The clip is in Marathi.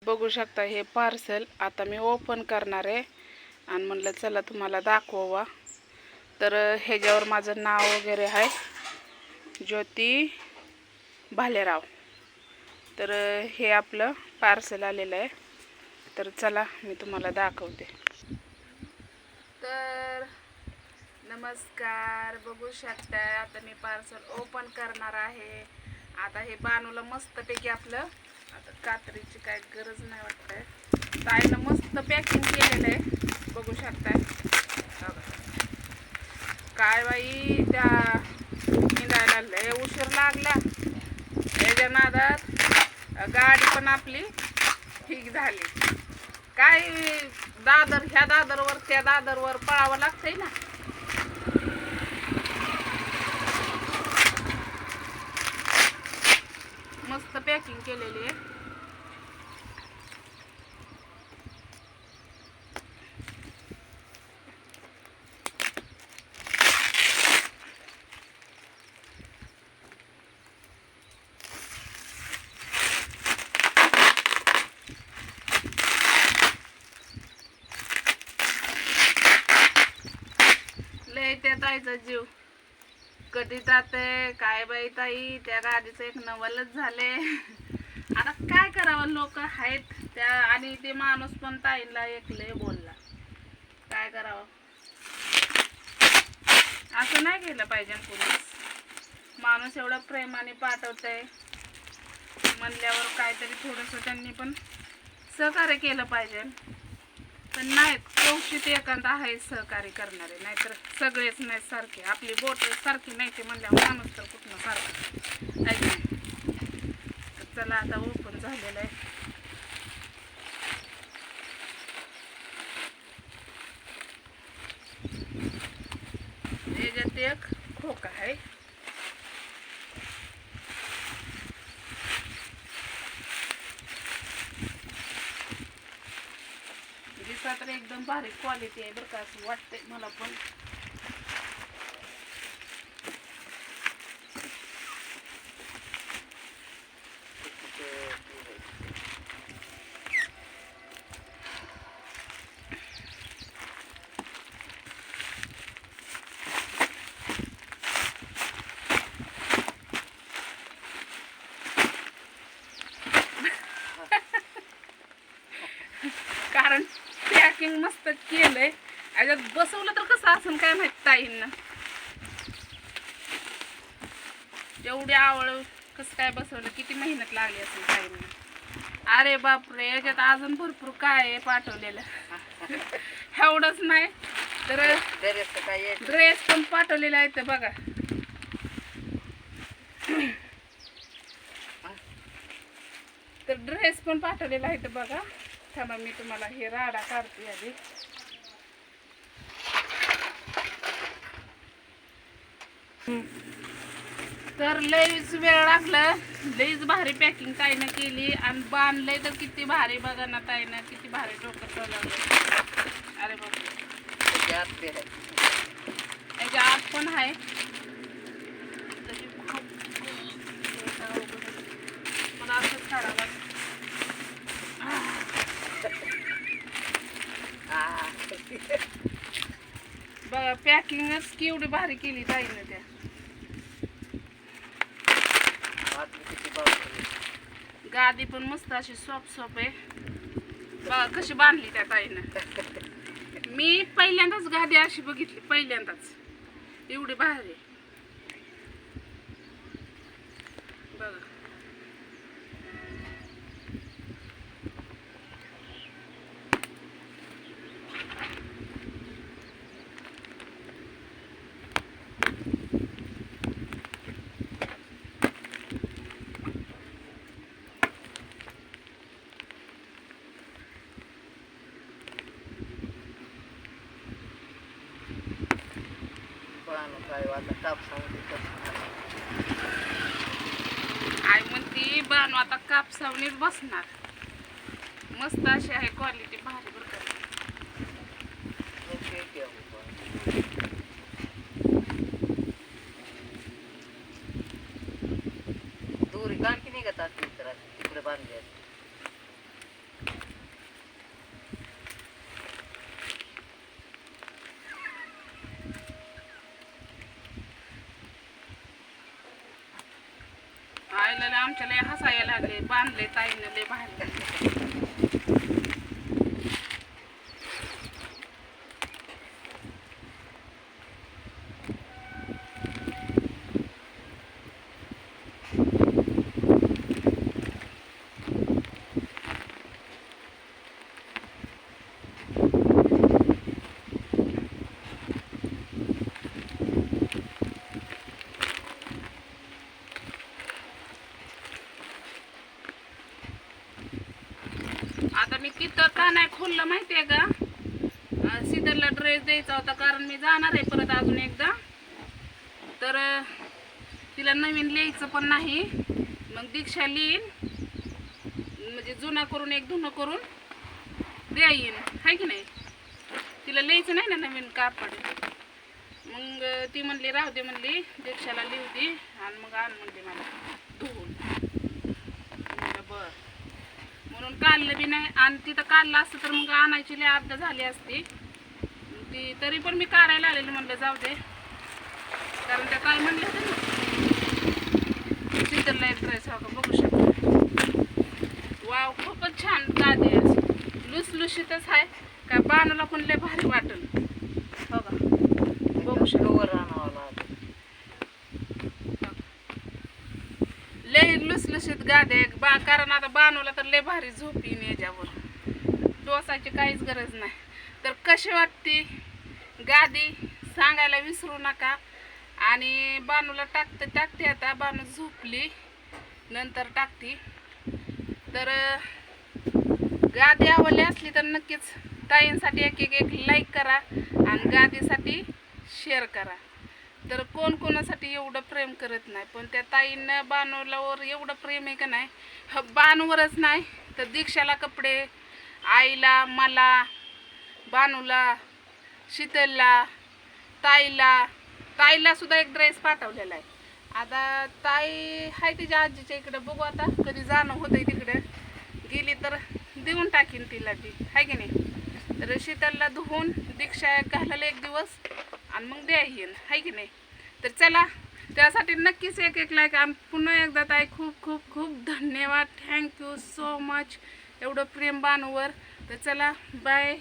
बघू शकता हे पार्सल आता मी ओपन करणार आहे आणि म्हणलं चला तुम्हाला दाखवा. तर ह्याच्यावर माझं नाव वगैरे आहे, ज्योती भालेराव. तर हे आपलं पार्सल आलेलं आहे. तर चला मी तुम्हाला दाखवते. तर नमस्कार, बघू शकता आता मी पार्सल ओपन करणार आहे. आता हे बानूला मस्तपैकी आपलं आता कात्रीची काय गरज नाही वाटतंय. ताईनं मस्त पॅकिंग केलेलं आहे, बघू शकताय. काय बाई त्या निघायला लय उशीर लागला. त्याच्या नादात गाडी पण आपली ठीक झाली. काय दादर ह्या दादरवर त्या दादरवर पळावं लागतंय ना. मस्त पॅकिंग केलेली आहे. लय त्या ताईचा जीव कधी जाते काय बाई ताई, त्या गाडीचं एक नवलच झाले. आता काय करावं, लोक आहेत त्या आणि ते माणूस पण ताईला ऐकले बोलला. काय करावं, असं नाही केलं पाहिजे. पोलीस माणूस एवढं प्रेमाने पाठवतंय म्हणल्यावर काहीतरी थोडंसं त्यांनी पण सहकार्य केलं पाहिजे. पण नाही, कौशिक एखादा आहे सहकार्य करणारे, नाहीतर सगळेच नाही सारखे. आपली बोट सारखी नाही ते म्हणल्यावर माणूस तर कुठनं सारखं आहे की नाही. तर चला आता ओपन झालेलं आहे. याच्यात एक खोका आहे. दिसा तर एकदम भारी क्वालिटी आहे बरं का, असं वाटतंय मला पण. कारण पॅकिंग मस्त केलंय. याच्यात बसवलं तर कसं असेल काय माहित ताईंना. एवढी आवड कसं काय बसवलं, किती मेहनत लागली असेल ताईंना. अरे बापरे, याच्यात अजून भरपूर काय आहे पाठवलेलं. एवढंच नाही तर ड्रेस पण पाठवलेला आहे. तर बघा तर ड्रेस पण पाठवलेला आहे. तर बघा थांबा मी तुम्हाला हे राडा काढते आधी. तर लईच वेळ लागला, लईच भारी पॅकिंग ताईनं केली आणि बांधलंय तर किती भारी. बघा ना ताईनं किती भारी डोकं चालवलं. अरे बापरे, याच्या आत पण आहे. मला असंच काढावं. बघा पॅकिंगच केवढी भारी केली ताईनं. त्या गादी पण मस्त अशी सॉफ्ट आहे. बघा कशी बांधली त्या ताईनं. मी पहिल्यांदाच गादी अशी बघितली, पहिल्यांदाच एवढी भारी. बघा आई म्हणती बानू आता कापसावणीच बसणार. मस्त अशी आहे क्वालिटी, भारी बरं का. दूर गाठी निघत असतील तर तिकडे बांधले. ताईला आमच्या लय हसायला लागले, बांधले ताईनं लय भारी. आता मी तिथं का नाही खोललं माहितीये का, शीतलला ड्रेस द्यायचा होता, कारण मी जाणार आहे परत अजून एकदा. तर तिला नवीन लिहायचं पण नाही, मग दीक्षा लिहीन, म्हणजे जुना करून एक धुणं करून द्या येईन, आहे की नाही. तिला लिहायचं नाही ना नवीन कापड. मग ती म्हणली राहू दे, म्हणली दीक्षाला लिहू दे आणि मग आण म्हणली मला धुवून. बर म्हणून काढलं बी नाही, आणि तिथं काढलं असतं तर मग आणायची लय अर्ध झाली असती ती. तरी पण मी काढायला आलेली, म्हणलं जाऊ दे, कारण त्या काय म्हणलं होतं ना, शीतलला एक ड्रेस हो का बघू शकतो. वाव, खूपच छान गादी आहे, लुसलुशीतच आहे, काय बाणाला पण लय भारी वाटेल हो का, बघू शकतो. लय लुसलुशीत गादी बा, कारण आता बाणूला तर लय भारी झोप येईन याच्यावर, डोसाची काहीच गरज नाही. तर कशी वाटते गादी सांगायला विसरू नका. आणि बाणूला टाकते आता, बाणू झोपली नंतर टाकते. तर गादी आवडली असली तर नक्कीच ताईंसाठी एक लाईक करा आणि गादीसाठी शेअर करा. तर कोण कोणासाठी एवढं प्रेम करत नाही, पण त्या ताईंना बाणूलावर एवढं प्रेम आहे का नाही, बाणूवरच नाही तर दीक्षाला कपडे, आईला, मला, बाणूला, शीतलला, ताईला सुद्धा एक ड्रेस पाठवलेला आहे. आता ताई आहे तिच्या आजीच्या इकडे, बघू आता कधी जाणं होतंय तिकडे, गेली तर देऊन टाकीन तिला ती, आहे की नाही. तर शीतलला धुवून दीक्षा घालायला एक दिवस आणि मग द्या येईन, आहे की नाही. तर चला, त्यासाठी नक्कीच एक लाईक. आणि पुन्हा एकदा ताई खूप खूप खूप धन्यवाद, थँक्यू सो मच एवढं प्रेम बाणूवर. तर चला बाय.